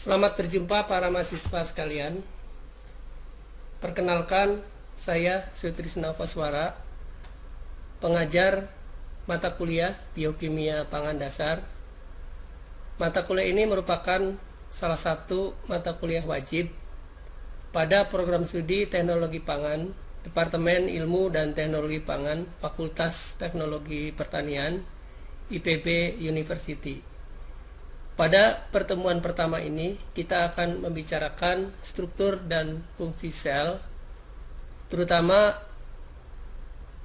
Selamat berjumpa para mahasiswa sekalian. Perkenalkan, saya Sutrisna Koswara, pengajar mata kuliah Biokimia Pangan Dasar. Mata kuliah ini merupakan salah satu mata kuliah wajib pada program studi Teknologi Pangan, Departemen Ilmu dan Teknologi Pangan, Fakultas Teknologi Pertanian, IPB University. Pada pertemuan pertama ini, kita akan membicarakan struktur dan fungsi sel, terutama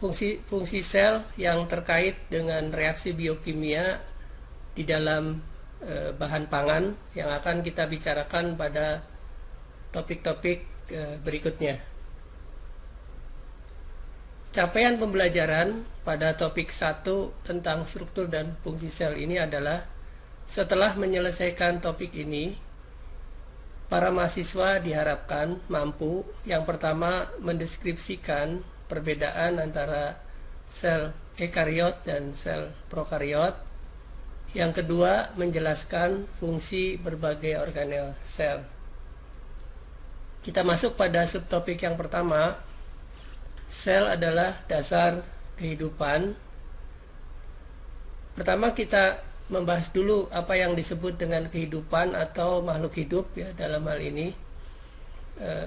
fungsi sel yang terkait dengan reaksi biokimia di dalam bahan pangan yang akan kita bicarakan pada topik-topik berikutnya. Capaian pembelajaran pada topik 1 tentang struktur dan fungsi sel ini adalah setelah menyelesaikan topik ini, para mahasiswa diharapkan mampu yang pertama mendeskripsikan perbedaan antara sel ekariot dan sel prokariot. Yang kedua, menjelaskan fungsi berbagai organel sel. Kita masuk pada subtopik yang pertama. Sel adalah dasar kehidupan. Pertama kita membahas dulu apa yang disebut dengan kehidupan atau makhluk hidup ya. Dalam hal ini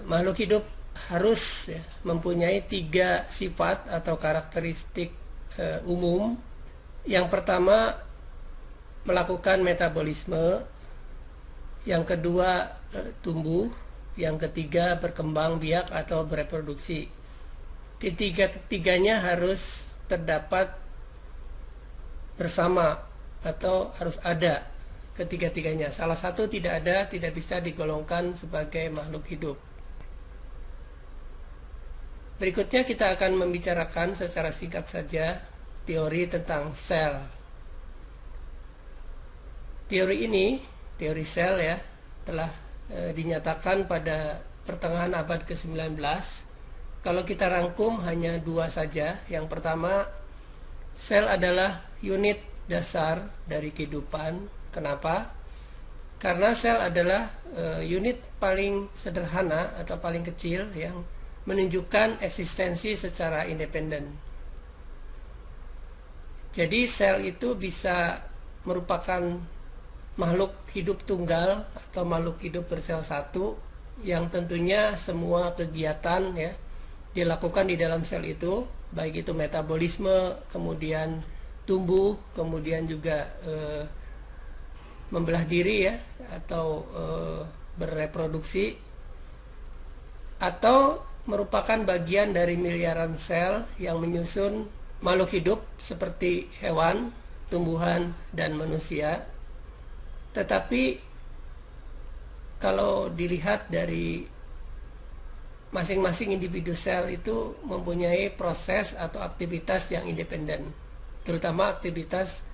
makhluk hidup harus ya, mempunyai 3 sifat atau karakteristik umum. Yang pertama, melakukan metabolisme. Yang kedua, tumbuh. Yang ketiga, berkembang biak atau bereproduksi. Ketiganya harus terdapat bersama atau harus ada ketiga-tiganya. Salah satu tidak ada, tidak bisa digolongkan sebagai makhluk hidup. Berikutnya kita akan membicarakan secara singkat saja teori tentang sel. Teori ini, teori sel ya, telah dinyatakan pada pertengahan abad ke-19. Kalau kita rangkum hanya 2 saja. Yang pertama, sel adalah unit dasar dari kehidupan. Kenapa? Karena sel adalah unit paling sederhana atau paling kecil yang menunjukkan eksistensi secara independen. Jadi sel itu bisa merupakan makhluk hidup tunggal atau makhluk hidup bersel satu yang tentunya semua kegiatan ya dilakukan di dalam sel itu, baik itu metabolisme, kemudian tumbuh, kemudian juga membelah diri ya atau bereproduksi, atau merupakan bagian dari miliaran sel yang menyusun makhluk hidup seperti hewan, tumbuhan, dan manusia. Tetapi kalau dilihat dari masing-masing individu sel itu mempunyai proses atau aktivitas yang independen, terutama aktivitas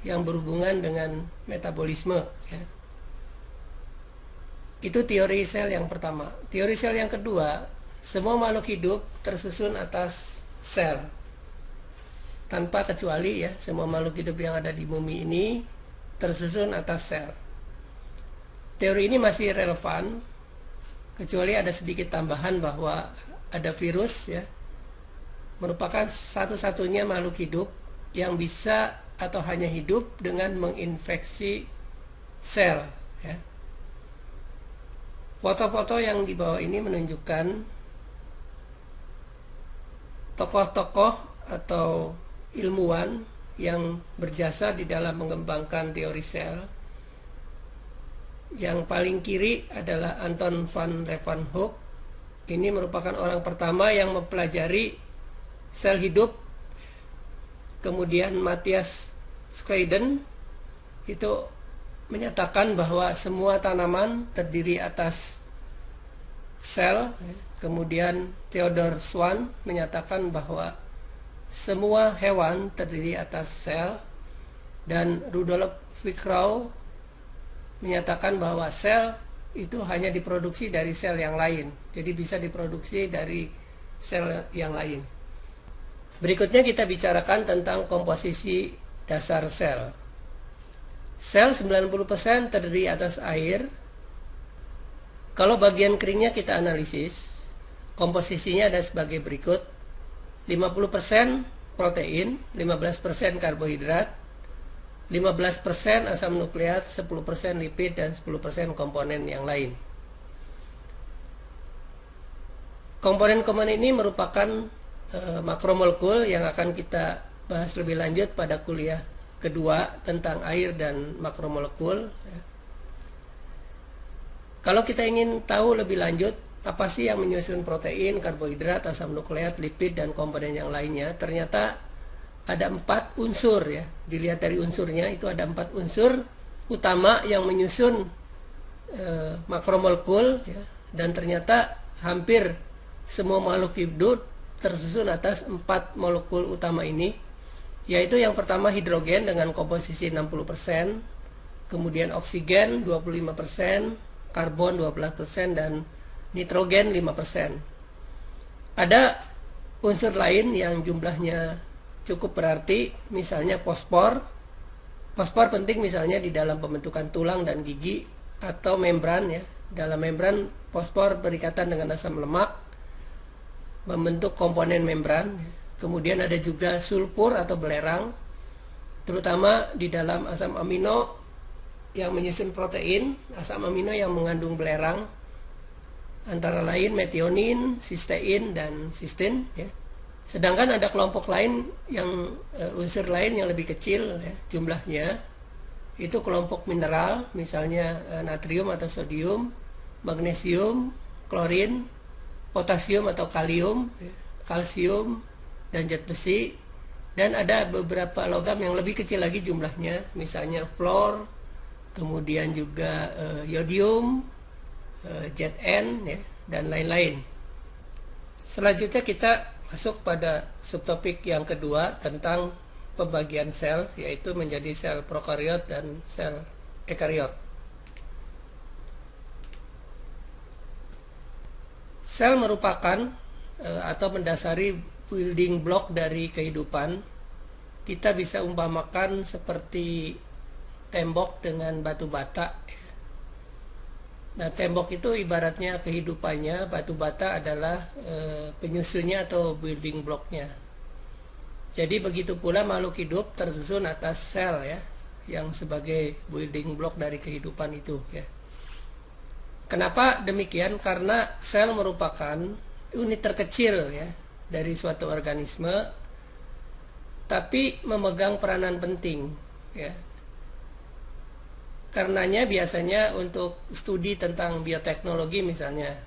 yang berhubungan dengan metabolisme ya. Itu teori sel yang pertama. Teori sel yang kedua, semua makhluk hidup tersusun atas sel tanpa kecuali ya. Semua makhluk hidup yang ada di bumi ini tersusun atas sel. Teori ini masih relevan kecuali ada sedikit tambahan bahwa ada virus ya, merupakan satu-satunya makhluk hidup yang bisa atau hanya hidup dengan menginfeksi sel ya. Foto-foto yang di bawah ini menunjukkan tokoh-tokoh atau ilmuwan yang berjasa di dalam mengembangkan teori sel. Yang paling kiri adalah Anton van Leeuwenhoek. Ini merupakan orang pertama yang mempelajari sel hidup. Kemudian Matthias Schleiden itu menyatakan bahwa semua tanaman terdiri atas sel. Kemudian Theodor Schwann menyatakan bahwa semua hewan terdiri atas sel. Dan Rudolf Virchow menyatakan bahwa sel itu hanya diproduksi dari sel yang lain. Jadi bisa diproduksi dari sel yang lain. Berikutnya kita bicarakan tentang komposisi dasar sel. Sel 90% terdiri atas air, Kalau bagian keringnya kita analisis, komposisinya ada sebagai berikut: 50% protein, 15% karbohidrat, 15% asam nukleat, 10% lipid, dan 10% komponen yang lain. Komponen-komponen ini merupakan makromolekul yang akan kita bahas lebih lanjut pada kuliah kedua tentang air dan makromolekul. Kalau kita ingin tahu lebih lanjut apa sih yang menyusun protein, karbohidrat, asam nukleat, lipid, dan komponen yang lainnya, ternyata ada 4 unsur ya. Dilihat dari unsurnya itu ada 4 unsur utama yang menyusun makromolekul ya. Dan ternyata hampir semua makhluk hidup tersusun atas 4 molekul utama ini, yaitu yang pertama hidrogen dengan komposisi 60%, kemudian oksigen 25%, karbon 12%, dan nitrogen 5%. Ada unsur lain yang jumlahnya cukup berarti, misalnya fosfor. Fosfor penting misalnya di dalam pembentukan tulang dan gigi atau membran ya. Dalam membran fosfor berikatan dengan asam lemak membentuk komponen membran. Kemudian ada juga sulfur atau belerang, terutama di dalam asam amino yang menyusun protein, asam amino yang mengandung belerang, antara lain metionin, sistein, dan sistin ya. Sedangkan ada kelompok lain yang unsur lain yang lebih kecil ya, jumlahnya, itu kelompok mineral, misalnya natrium atau sodium, magnesium, klorin, potasium atau kalium, kalsium, dan zat besi. Dan ada beberapa logam yang lebih kecil lagi jumlahnya, misalnya fluor, kemudian juga yodium, Zn ya, dan lain-lain. Selanjutnya kita masuk pada subtopik yang kedua tentang pembagian sel, yaitu menjadi sel prokariot dan sel ekariot. Sel merupakan atau mendasari building block dari kehidupan. Kita bisa umpamakan seperti tembok dengan batu bata. Nah, tembok itu ibaratnya kehidupannya, batu bata adalah penyusunnya atau building blocknya. Jadi begitu pula makhluk hidup tersusun atas sel ya, yang sebagai building block dari kehidupan itu ya. Kenapa demikian? Karena sel merupakan unit terkecil ya dari suatu organisme, tapi memegang peranan penting ya. Karenanya biasanya untuk studi tentang bioteknologi misalnya,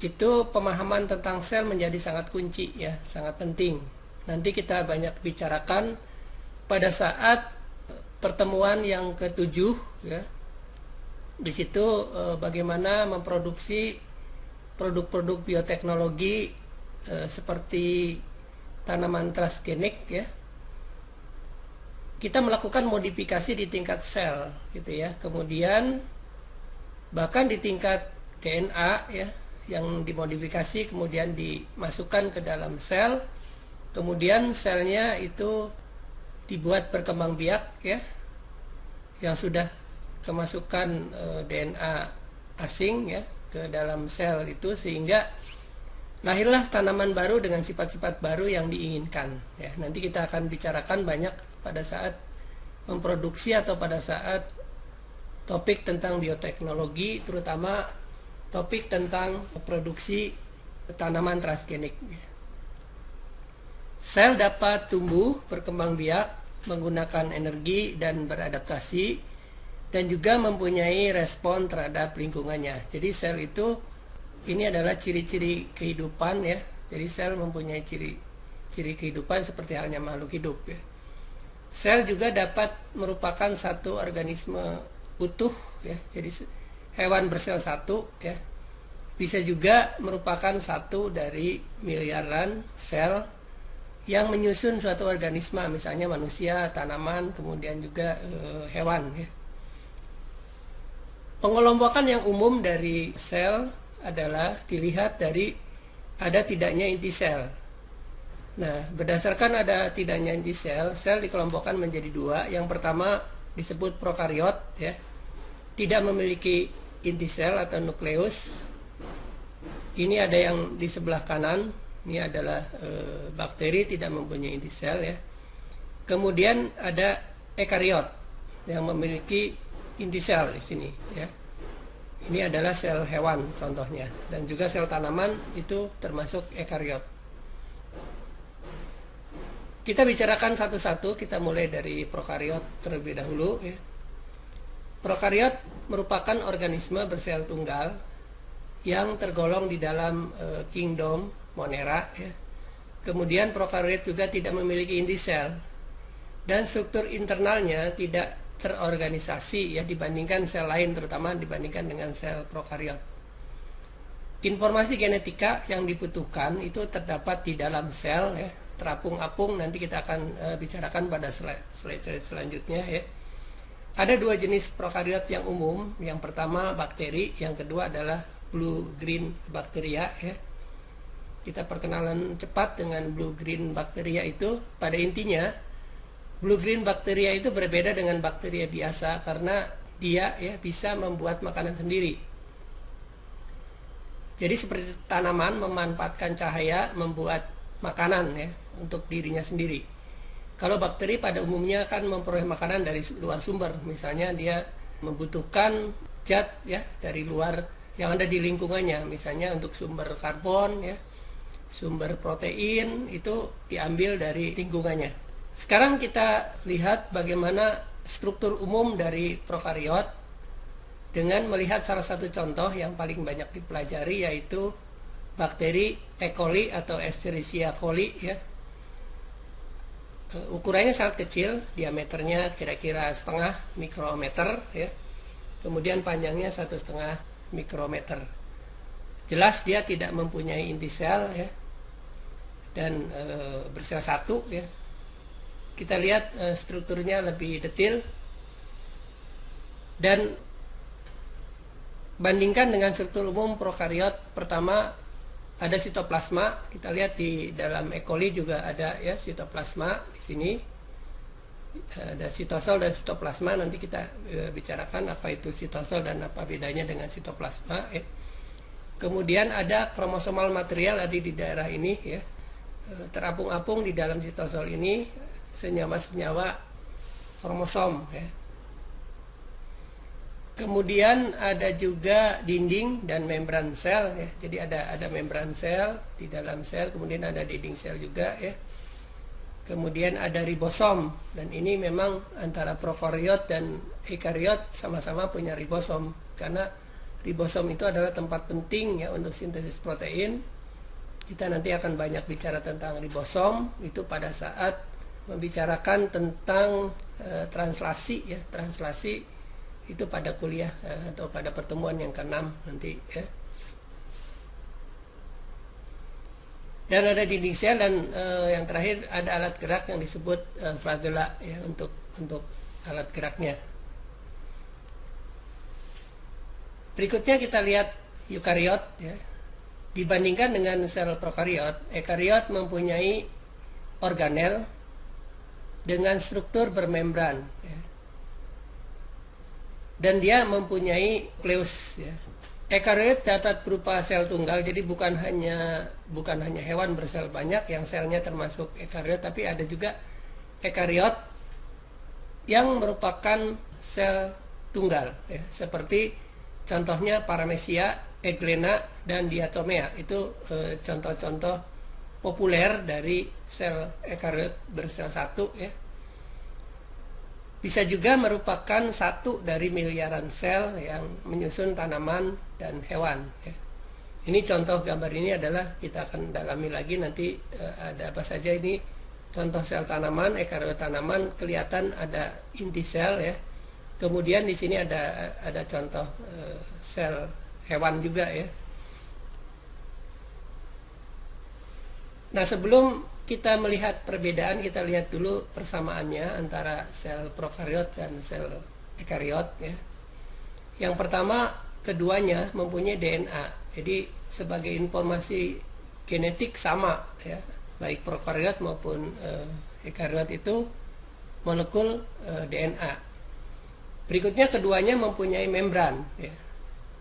itu pemahaman tentang sel menjadi sangat kunci ya, sangat penting. Nanti kita banyak bicarakan pada saat pertemuan yang ke-7 ya. Di situ bagaimana memproduksi produk-produk bioteknologi seperti tanaman transgenik ya. Kita melakukan modifikasi di tingkat sel gitu ya. Kemudian bahkan di tingkat DNA ya, yang dimodifikasi kemudian dimasukkan ke dalam sel. Kemudian selnya itu dibuat berkembang biak ya, yang sudah kemasukan DNA asing ya ke dalam sel itu, sehingga lahirlah tanaman baru dengan sifat-sifat baru yang diinginkan ya. Nanti kita akan bicarakan banyak pada saat memproduksi atau pada saat topik tentang bioteknologi, terutama topik tentang produksi tanaman transgenik. Sel dapat tumbuh, berkembang biak, menggunakan energi dan beradaptasi, dan juga mempunyai respon terhadap lingkungannya. Jadi sel itu ini adalah ciri-ciri kehidupan ya. Jadi sel mempunyai ciri kehidupan seperti halnya makhluk hidup ya. Sel juga dapat merupakan satu organisme utuh ya. Jadi hewan bersel satu ya. Bisa juga merupakan satu dari miliaran sel yang menyusun suatu organisme, misalnya manusia, tanaman, kemudian juga hewan ya. Pengelompokan yang umum dari sel adalah dilihat dari ada tidaknya inti sel. Nah, berdasarkan ada tidaknya inti sel, sel dikelompokkan menjadi 2. Yang pertama disebut prokariot ya, tidak memiliki inti sel atau nukleus. Ini ada yang di sebelah kanan, ini adalah bakteri tidak mempunyai inti sel ya. Kemudian ada ekariot yang memiliki inti sel di sini ya. Ini adalah sel hewan contohnya, dan juga sel tanaman itu termasuk ekariot. Kita bicarakan satu-satu, kita mulai dari prokariot terlebih dahulu ya. Prokariot merupakan organisme bersel tunggal yang tergolong di dalam kingdom Monera ya. Kemudian prokariot juga tidak memiliki inti sel dan struktur internalnya tidak terorganisasi ya dibandingkan sel lain, terutama dibandingkan dengan sel prokariot. Informasi genetika yang dibutuhkan itu terdapat di dalam sel ya, terapung-apung. Nanti kita akan bicarakan pada slide selanjutnya ya. Ada dua jenis prokariot yang umum. Yang pertama bakteri, yang kedua adalah blue green bakteria ya. Kita perkenalan cepat dengan blue green bakteria itu. Pada intinya blue green bakteria itu berbeda dengan bakteria biasa karena dia ya bisa membuat makanan sendiri. Jadi seperti tanaman memanfaatkan cahaya membuat makanan ya untuk dirinya sendiri. Kalau bakteri pada umumnya kan memperoleh makanan dari luar sumber, misalnya dia membutuhkan zat ya dari luar yang ada di lingkungannya, misalnya untuk sumber karbon ya, sumber protein itu diambil dari lingkungannya. Sekarang kita lihat bagaimana struktur umum dari prokariot dengan melihat salah satu contoh yang paling banyak dipelajari, yaitu bakteri E. coli atau Escherichia coli ya. Ukurannya sangat kecil, diameternya kira-kira setengah mikrometer ya. Kemudian panjangnya 1,5 mikrometer. Jelas dia tidak mempunyai inti sel ya, dan bersel satu ya. Kita lihat strukturnya lebih detail, dan bandingkan dengan struktur umum prokariot. Pertama ada sitoplasma, kita lihat di dalam E. coli juga ada ya sitoplasma di sini. Ada sitosol dan sitoplasma, nanti kita bicarakan apa itu sitosol dan apa bedanya dengan sitoplasma ya. Kemudian ada kromosomal material ada di daerah ini ya. Terapung-apung di dalam sitosol ini senyawa-senyawa kromosom ya. Kemudian ada juga dinding dan membran sel ya. Jadi ada membran sel di dalam sel, kemudian ada dinding sel juga ya. Kemudian ada ribosom, dan ini memang antara prokariot dan ekariot sama-sama punya ribosom, karena ribosom itu adalah tempat penting ya untuk sintesis protein. Kita nanti akan banyak bicara tentang ribosom itu pada saat membicarakan tentang translasi ya. Translasi itu pada kuliah atau pada pertemuan yang ke-6 nanti ya. Dan ada dinding sel, dan yang terakhir ada alat gerak yang disebut flagella ya, untuk alat geraknya. Berikutnya kita lihat eukariot ya. Dibandingkan dengan sel prokariot, ekariot mempunyai organel dengan struktur bermembran ya. Dan dia mempunyai nukleus ya. Ekariot dapat berupa sel tunggal, jadi bukan hanya hewan bersel banyak yang selnya termasuk ekariot, tapi ada juga ekariot yang merupakan sel tunggal ya, seperti contohnya Paramecia, Euglena, dan Diatomea. Itu contoh-contoh populer dari sel ekariot bersel satu ya. Bisa juga merupakan satu dari miliaran sel yang menyusun tanaman dan hewan ya. Ini contoh gambar ini adalah, kita akan dalami lagi nanti ada apa saja ini. Contoh sel tanaman, ekariot tanaman, kelihatan ada inti sel ya. Kemudian di sini ada contoh sel hewan juga ya. Nah, sebelum kita melihat perbedaan, kita lihat dulu persamaannya antara sel prokariot dan sel ekariot ya. Yang pertama, keduanya mempunyai DNA. Jadi sebagai informasi genetik sama ya, baik prokariot maupun ekariot itu molekul DNA. Berikutnya keduanya mempunyai membran ya.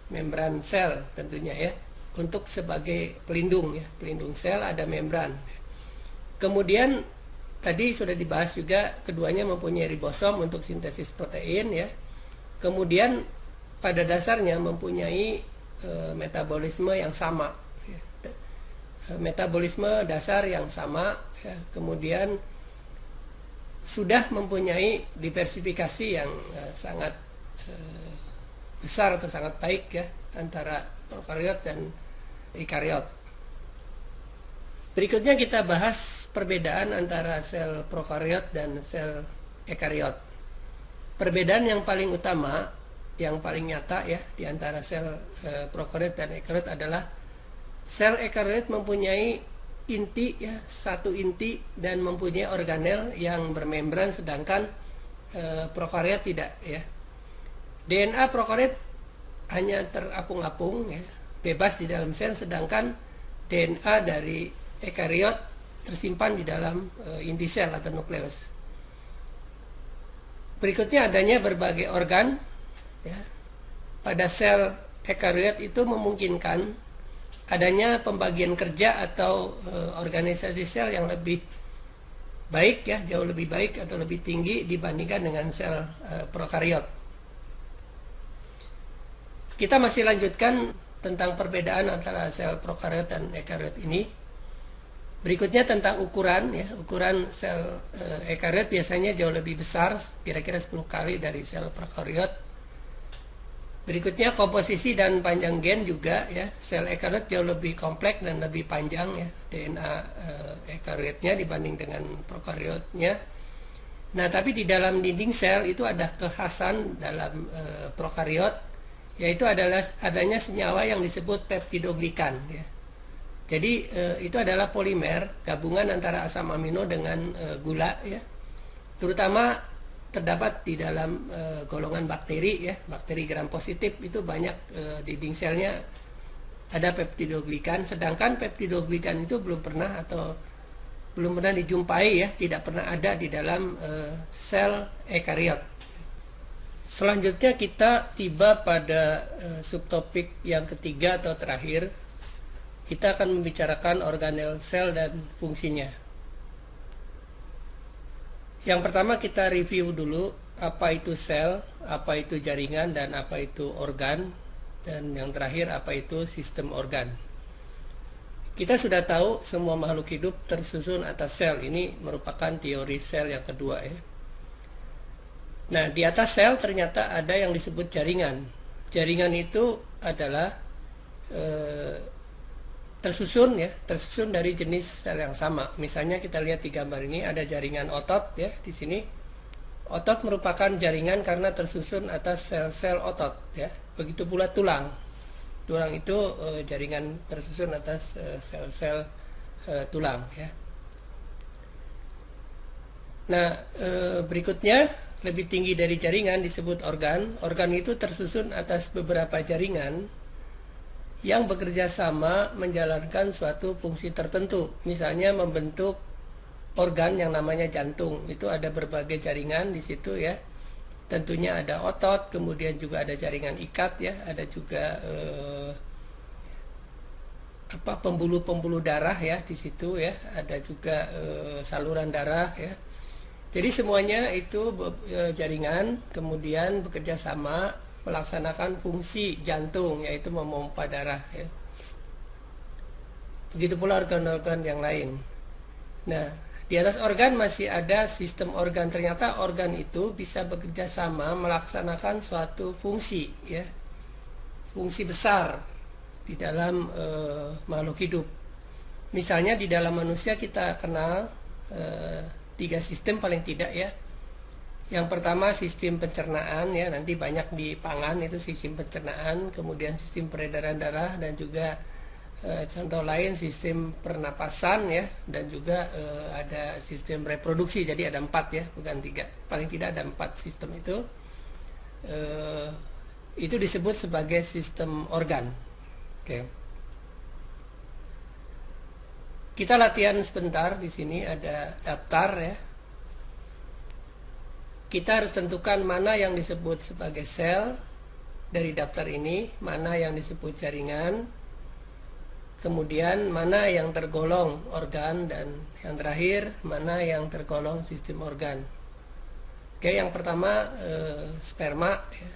membran sel tentunya ya, untuk sebagai pelindung ya, pelindung sel ada membran. Kemudian tadi sudah dibahas juga keduanya mempunyai ribosom untuk sintesis protein ya. Kemudian pada dasarnya mempunyai metabolisme yang sama ya. Metabolisme dasar yang sama ya. Kemudian sudah mempunyai diversifikasi yang sangat besar atau sangat baik ya antara prokariot dan eukariot. Berikutnya kita bahas perbedaan antara sel prokariot dan sel ekariot. Perbedaan yang paling utama, yang paling nyata ya di antara sel prokariot dan ekariot adalah sel ekariot mempunyai inti ya, satu inti dan mempunyai organel yang bermembran, sedangkan prokariot tidak ya. DNA prokariot hanya terapung-apung ya, bebas di dalam sel, sedangkan DNA dari ekariot tersimpan di dalam inti sel atau nukleus. Berikutnya adanya berbagai organ ya. Pada sel ekariot itu memungkinkan adanya pembagian kerja atau organisasi sel yang lebih baik ya, jauh lebih baik atau lebih tinggi dibandingkan dengan sel prokariot. Kita masih lanjutkan tentang perbedaan antara sel prokariot dan ekariot ini. Berikutnya tentang ukuran ya, ukuran sel ekariot biasanya jauh lebih besar, kira-kira 10 kali dari sel prokariot. Berikutnya komposisi dan panjang gen juga ya, sel ekariot jauh lebih kompleks dan lebih panjang ya DNA ekariotnya dibanding dengan prokariotnya. Nah, tapi di dalam dinding sel itu ada kekhasan dalam prokariot, yaitu adalah adanya senyawa yang disebut peptidoglikan ya. Jadi itu adalah polimer gabungan antara asam amino dengan gula ya. Terutama terdapat di dalam golongan bakteri ya, bakteri gram positif itu banyak dinding selnya ada peptidoglikan, sedangkan peptidoglikan itu belum pernah dijumpai ya, tidak pernah ada di dalam sel ekariot. Selanjutnya kita tiba pada subtopik yang ketiga atau terakhir. Kita akan membicarakan organel sel dan fungsinya. Yang pertama kita review dulu apa itu sel, apa itu jaringan, dan apa itu organ. Dan yang terakhir apa itu sistem organ. Kita sudah tahu semua makhluk hidup tersusun atas sel. Ini merupakan teori sel yang kedua ya. Nah, di atas sel ternyata ada yang disebut jaringan. Jaringan itu adalah tersusun dari jenis sel yang sama. Misalnya kita lihat di gambar ini ada jaringan otot ya di sini. Otot merupakan jaringan karena tersusun atas sel-sel otot ya. Begitu pula tulang. Tulang itu jaringan tersusun atas sel-sel tulang ya. Nah, berikutnya lebih tinggi dari jaringan disebut organ. Organ itu tersusun atas beberapa jaringan yang bekerja sama menjalankan suatu fungsi tertentu. Misalnya membentuk organ yang namanya jantung. Itu ada berbagai jaringan di situ ya. Tentunya ada otot, kemudian juga ada jaringan ikat ya, ada juga pembuluh-pembuluh darah ya di situ ya, ada juga saluran darah ya. Jadi semuanya itu jaringan kemudian bekerja sama melaksanakan fungsi jantung, yaitu memompa darah ya. Begitu pula organ-organ yang lain. Nah, di atas organ masih ada sistem organ. Ternyata organ itu bisa bekerja sama melaksanakan suatu fungsi ya, fungsi besar di dalam makhluk hidup. Misalnya di dalam manusia kita kenal 3 sistem paling tidak ya. Yang pertama sistem pencernaan ya, nanti banyak di pangan itu sistem pencernaan, kemudian sistem peredaran darah, dan juga contoh lain sistem pernapasan ya, dan juga ada sistem reproduksi. Jadi ada 4 ya, bukan 3, paling tidak ada 4 sistem itu. Itu disebut sebagai sistem organ. Oke. Kita latihan sebentar. Di sini ada daftar ya. Kita harus tentukan mana yang disebut sebagai sel, dari daftar ini, mana yang disebut jaringan, kemudian mana yang tergolong organ, dan yang terakhir mana yang tergolong sistem organ. Oke, yang pertama sperma ya.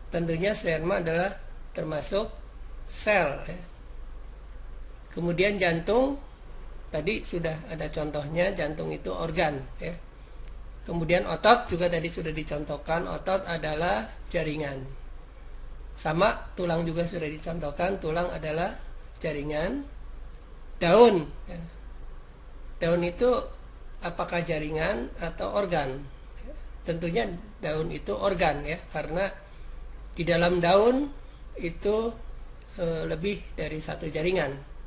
Tentunya sperma adalah termasuk sel ya. Kemudian jantung, tadi sudah ada contohnya, jantung itu organ ya. Kemudian otot juga tadi sudah dicontohkan, otot adalah jaringan. Sama tulang juga sudah dicontohkan, tulang adalah jaringan. Daun ya. Daun itu apakah jaringan atau organ? Tentunya daun itu organ ya, karena di dalam daun itu lebih dari satu jaringan.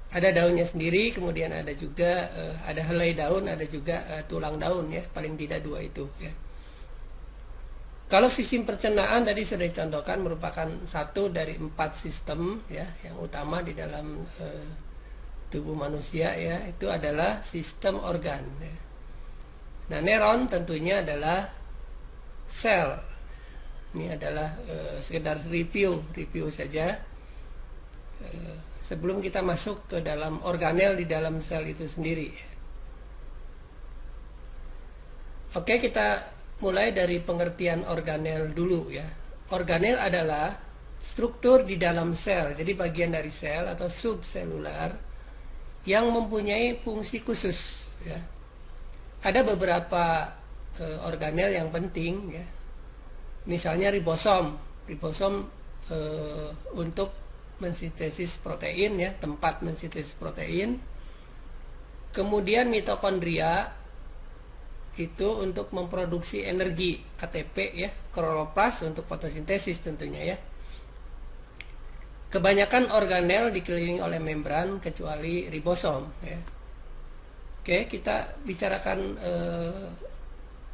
Ada daunnya sendiri, kemudian ada juga ada helai daun, ada juga tulang daun ya, paling tidak dua itu ya. Kalau sistem pencernaan tadi sudah dicontohkan merupakan satu dari 4 sistem ya yang utama di dalam tubuh manusia ya, itu adalah sistem organ ya. Nah, neuron tentunya adalah sel. Ini adalah sekedar review saja. Sebelum kita masuk ke dalam organel di dalam sel itu sendiri. Oke, kita mulai dari pengertian organel dulu ya. Organel adalah struktur di dalam sel, jadi bagian dari sel atau subselular yang mempunyai fungsi khusus ya. Ada beberapa organel yang penting ya. Misalnya ribosom untuk mensintesis protein ya, tempat mensintesis protein. Kemudian mitokondria itu untuk memproduksi energi ATP ya, kloroplas untuk fotosintesis tentunya ya. Kebanyakan organel dikelilingi oleh membran kecuali ribosom ya. Oke, kita bicarakan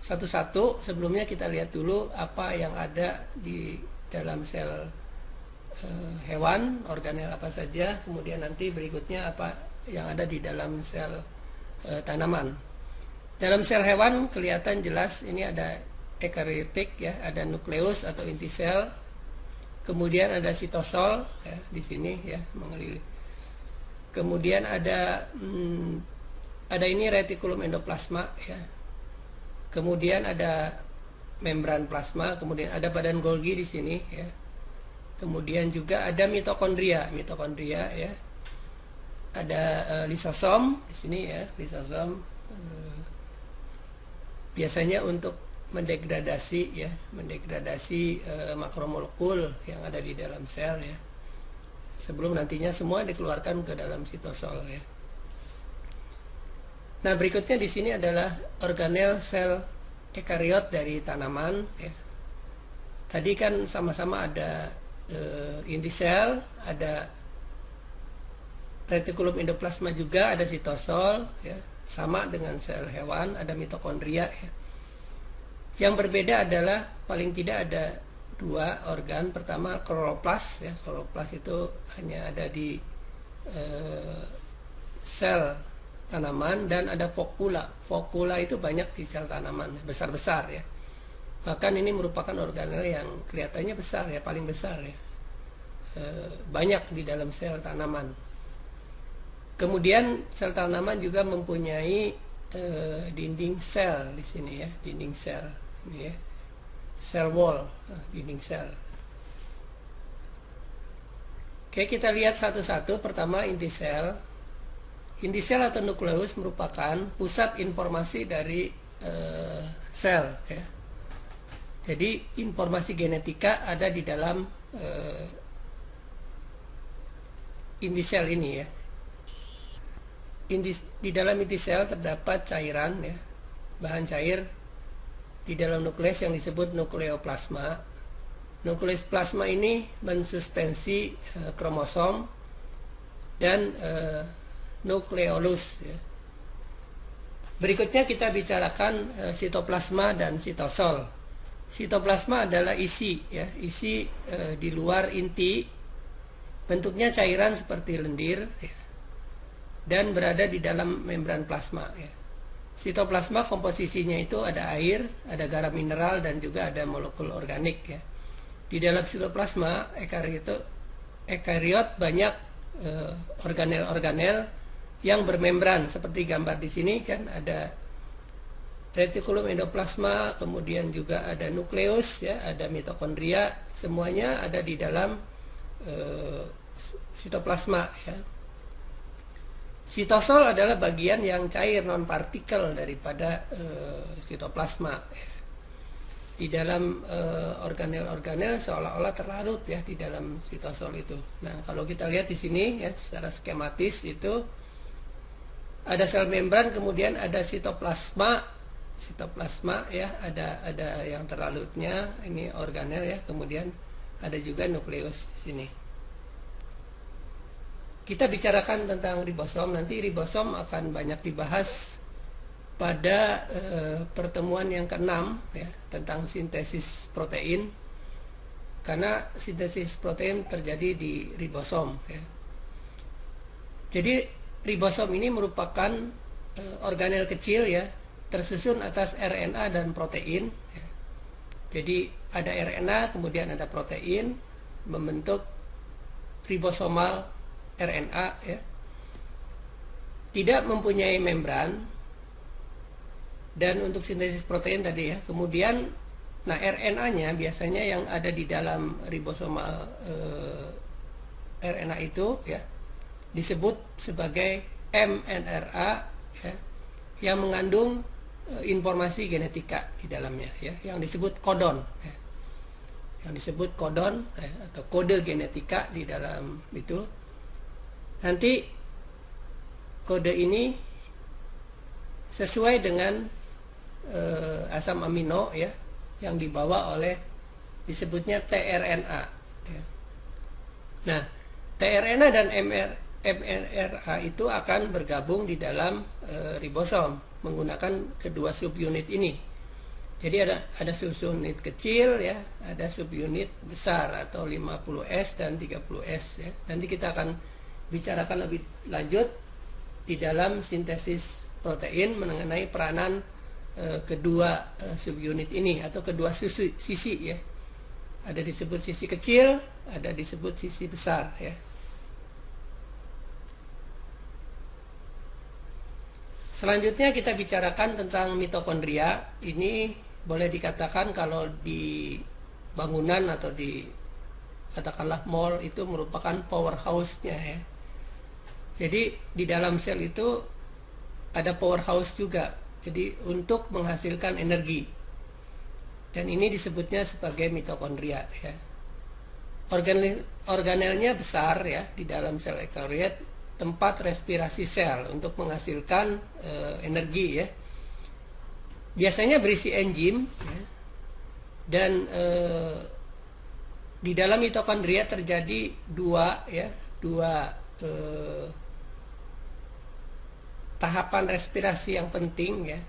satu-satu. Sebelumnya kita lihat dulu apa yang ada di dalam sel hewan, organel apa saja, kemudian nanti berikutnya apa yang ada di dalam sel tanaman. Dalam sel hewan kelihatan jelas ini ada eukariotik ya, ada nukleus atau inti sel, kemudian ada sitosol ya, di sini ya mengelilingi. Kemudian ada ini retikulum endoplasma ya. Kemudian ada membran plasma, kemudian ada badan Golgi di sini ya. Kemudian juga ada mitokondria ya. Ada lisosom di sini ya, lisosom biasanya untuk mendegradasi makromolekul yang ada di dalam sel ya. Sebelum nantinya semua dikeluarkan ke dalam sitosol ya. Nah, berikutnya di sini adalah organel sel ekariot dari tanaman ya. Tadi kan sama-sama ada inti sel, ada retikulum endoplasma juga, ada sitosol ya. Sama dengan sel hewan, ada mitokondria ya. Yang berbeda adalah paling tidak ada 2 organ. Pertama kloroplas ya. Kloroplas itu hanya ada di sel tanaman, dan ada fokula. Fokula itu banyak di sel tanaman, besar-besar ya. Bahkan ini merupakan organel yang kelihatannya besar ya, paling besar ya. Banyak di dalam sel tanaman. Kemudian sel tanaman juga mempunyai dinding sel di sini ya, dinding sel ini ya. Cell wall, dinding sel. Oke, kita lihat satu-satu. Pertama inti sel. Inti sel atau nukleus merupakan pusat informasi dari sel ya. Jadi informasi genetika ada di dalam inti sel ini ya. Di dalam inti sel terdapat cairan ya, bahan cair di dalam nukleus yang disebut nukleoplasma. Nukleus plasma ini mensuspensi kromosom dan nukleolus ya. Berikutnya kita bicarakan sitoplasma dan sitosol. Sitoplasma adalah isi ya, isi di luar inti, bentuknya cairan seperti lendir ya, dan berada di dalam membran plasma ya. Sitoplasma komposisinya itu ada air, ada garam mineral, dan juga ada molekul organik ya. Di dalam sitoplasma ekariot banyak organel-organel yang bermembran seperti gambar di sini kan, ada retikulum endoplasma, kemudian juga ada nukleus ya, ada mitokondria, semuanya ada di dalam sitoplasma ya. Sitosol adalah bagian yang cair non partikel daripada sitoplasma ya. Di dalam organel-organel seolah-olah terlarut ya di dalam sitosol itu. Nah, kalau kita lihat di sini ya secara skematis itu ada sel membran, kemudian ada sitoplasma ya, ada yang terlarutnya, ini organel ya, kemudian ada juga nukleus di sini. Kita bicarakan tentang ribosom, nanti ribosom akan banyak dibahas pada pertemuan yang ke-6 ya, tentang sintesis protein, karena sintesis protein terjadi di ribosom ya. Jadi ribosom ini merupakan organel kecil ya, tersusun atas RNA dan protein ya. Jadi ada RNA kemudian ada protein membentuk ribosomal RNA ya. Tidak mempunyai membran. Dan untuk sintesis protein tadi ya, kemudian nah RNA-nya biasanya yang ada di dalam ribosomal RNA itu ya disebut sebagai mRNA ya, yang mengandung informasi genetika di dalamnya ya, yang disebut kodon ya. Yang disebut kodon ya, atau kode genetika di dalam itu. Nanti kode ini sesuai dengan asam amino ya yang dibawa oleh disebutnya tRNA ya. Nah, tRNA dan mRNA itu akan bergabung di dalam ribosom menggunakan kedua subunit ini. Jadi ada subunit kecil ya, ada subunit besar atau 50S dan 30S ya. Nanti kita akan bicarakan lebih lanjut di dalam sintesis protein mengenai peranan kedua subunit ini atau kedua sisi ya. Ada disebut sisi kecil, ada disebut sisi besar ya. Selanjutnya kita bicarakan tentang mitokondria. Ini boleh dikatakan kalau di bangunan atau di katakanlah mall itu merupakan powerhouse-nya ya. Jadi di dalam sel itu ada powerhouse juga. Jadi untuk menghasilkan energi. Dan ini disebutnya sebagai mitokondria ya. Organelnya besar ya di dalam sel eukariot, tempat respirasi sel untuk menghasilkan energi ya. Biasanya berisi enzim ya. Dan di dalam mitokondria terjadi dua tahapan respirasi yang penting ya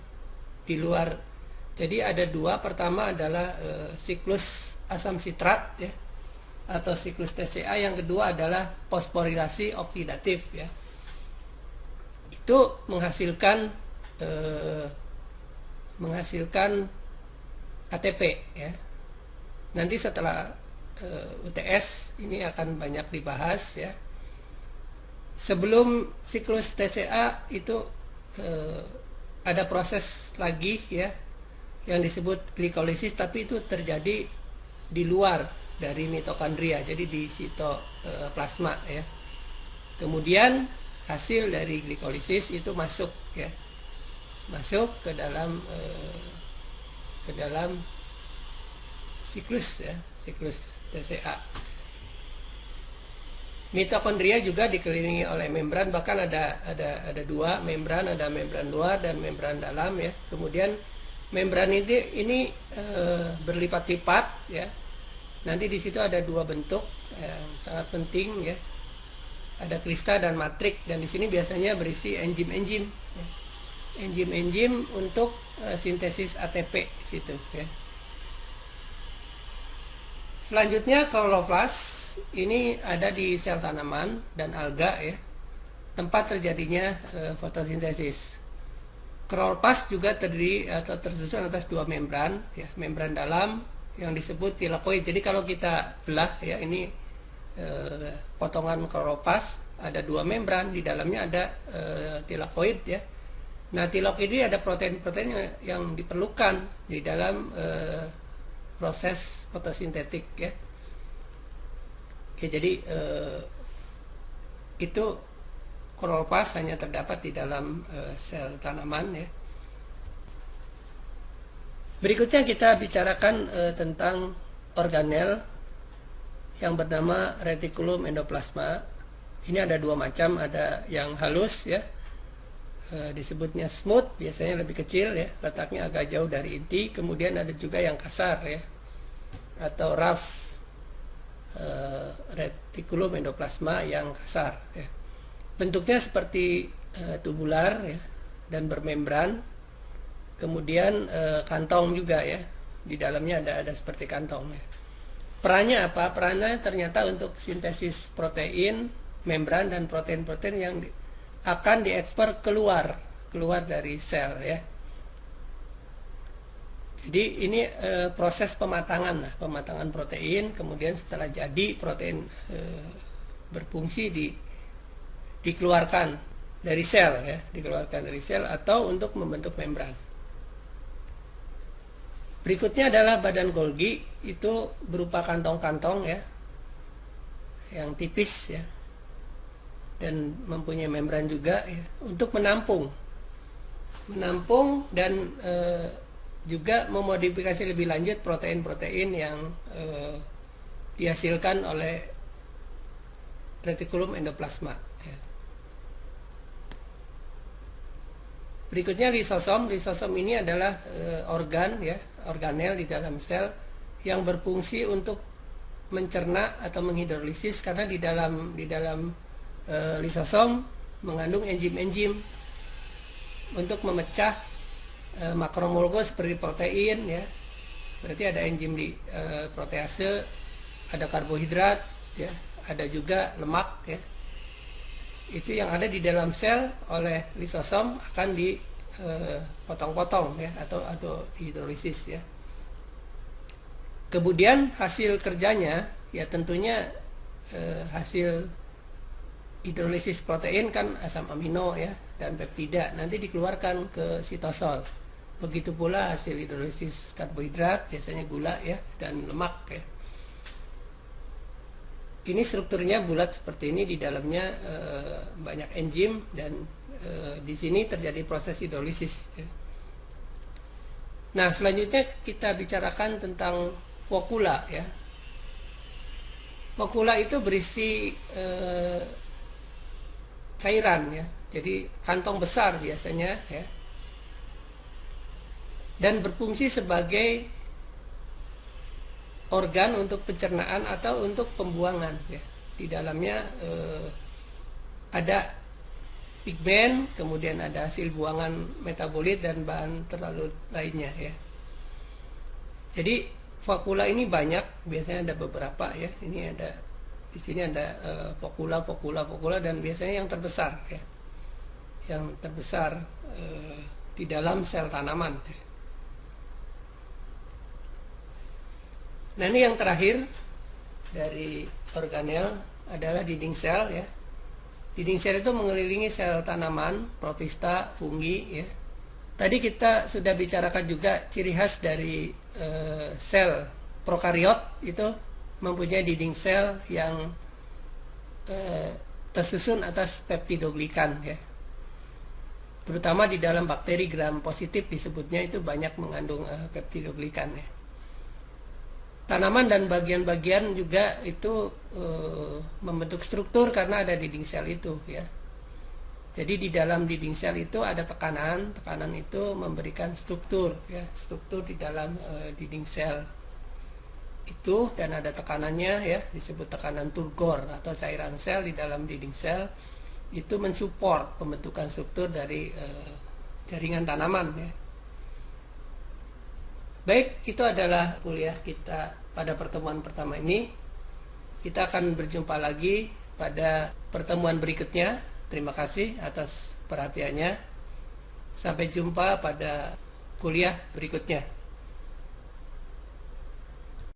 di luar. Jadi ada dua, pertama adalah siklus asam sitrat ya atau siklus TCA, yang kedua adalah fosforilasi oksidatif ya. Itu menghasilkan ATP ya. Nanti setelah UTS ini akan banyak dibahas ya. Sebelum siklus TCA itu ada proses lagi ya yang disebut glikolisis, tapi itu terjadi di luar dari mitokondria, jadi di sitoplasma ya. Kemudian hasil dari glikolisis itu masuk ke dalam siklus ya, siklus TCA. Mitokondria juga dikelilingi oleh membran, bahkan ada dua membran, ada membran luar dan membran dalam ya. Kemudian membran ini berlipat-lipat ya. Nanti di situ ada dua bentuk yang sangat penting ya. Ada klista dan matrik, dan di sini biasanya berisi enzim-enzim ya. Enzim-enzim untuk sintesis ATP di situ ya. Selanjutnya kloroflas. Ini ada di sel tanaman dan alga ya, tempat terjadinya fotosintesis. Kloroplast juga terdiri atau tersusun atas dua membran ya, membran dalam yang disebut tilakoid. Jadi kalau kita belah ya, ini potongan kloroplast, ada 2 membran, di dalamnya ada tilakoid ya. Nah, tilakoid ini ada protein-protein yang diperlukan di dalam proses fotosintetik ya. Jadi itu kloroplast hanya terdapat di dalam sel tanaman ya. Berikutnya kita bicarakan tentang organel yang bernama retikulum endoplasma. Ini ada 2 macam, ada yang halus ya, disebutnya smooth, biasanya lebih kecil ya, letaknya agak jauh dari inti. Kemudian ada juga yang kasar ya, atau rough retikulum endoplasma yang kasar ya. Bentuknya seperti tubular ya, dan bermembran. Kemudian kantong juga ya, di dalamnya ada seperti kantong ya. Perannya apa? Perannya ternyata untuk sintesis protein, membran, dan protein-protein yang akan diekspor keluar dari sel ya. Jadi ini proses pematangan protein. Kemudian setelah jadi protein berfungsi dikeluarkan dari sel ya, atau untuk membentuk membran. Berikutnya adalah badan Golgi, itu berupa kantong-kantong ya, yang tipis ya, dan mempunyai membran juga ya, untuk menampung dan juga memodifikasi lebih lanjut protein-protein yang dihasilkan oleh retikulum endoplasma ya. Berikutnya lisosom. Lisosom ini adalah organel di dalam sel yang berfungsi untuk mencerna atau menghidrolisis, karena di dalam lisosom mengandung enzim-enzim untuk memecah makromolekul seperti protein ya. Berarti ada enzim di protease, ada karbohidrat ya, ada juga lemak ya. Itu yang ada di dalam sel oleh lisosom akan dipotong-potong ya, atau dihidrolisis ya. Kemudian hasil kerjanya ya tentunya hasil hidrolisis protein kan asam amino ya dan peptida, nanti dikeluarkan ke sitosol. Begitu pula hasil hidrolisis karbohidrat, biasanya gula ya, dan lemak ya. Ini strukturnya bulat seperti ini, di dalamnya banyak enzim, dan di sini terjadi proses hidrolisis ya. Nah, selanjutnya kita bicarakan tentang fokula ya. Fokula itu berisi cairan ya, jadi kantong besar biasanya ya, dan berfungsi sebagai organ untuk pencernaan atau untuk pembuangan ya. Di dalamnya ada pigmen, kemudian ada hasil buangan metabolit dan bahan terlalu lainnya ya. Jadi fokula ini banyak, biasanya ada beberapa ya. Ini ada, di sini ada fokula, dan biasanya yang terbesar ya, yang terbesar di dalam sel tanaman ya. Nah, ini yang terakhir dari organel adalah dinding sel ya. Dinding sel itu mengelilingi sel tanaman, protista, fungi ya. Tadi kita sudah bicarakan juga ciri khas dari sel prokariot, itu mempunyai dinding sel yang tersusun atas peptidoglikan ya. Terutama di dalam bakteri gram positif disebutnya itu banyak mengandung peptidoglikan ya. Tanaman dan bagian-bagian juga itu membentuk struktur karena ada dinding sel itu ya. Jadi di dalam dinding sel itu ada tekanan itu memberikan struktur ya, struktur di dalam dinding sel itu, dan ada tekanannya ya, disebut tekanan turgor atau cairan sel di dalam dinding sel, itu mensupport pembentukan struktur dari jaringan tanaman ya. Baik, itu adalah kuliah kita pada pertemuan pertama ini. Kita akan berjumpa lagi pada pertemuan berikutnya. Terima kasih atas perhatiannya. Sampai jumpa pada kuliah berikutnya.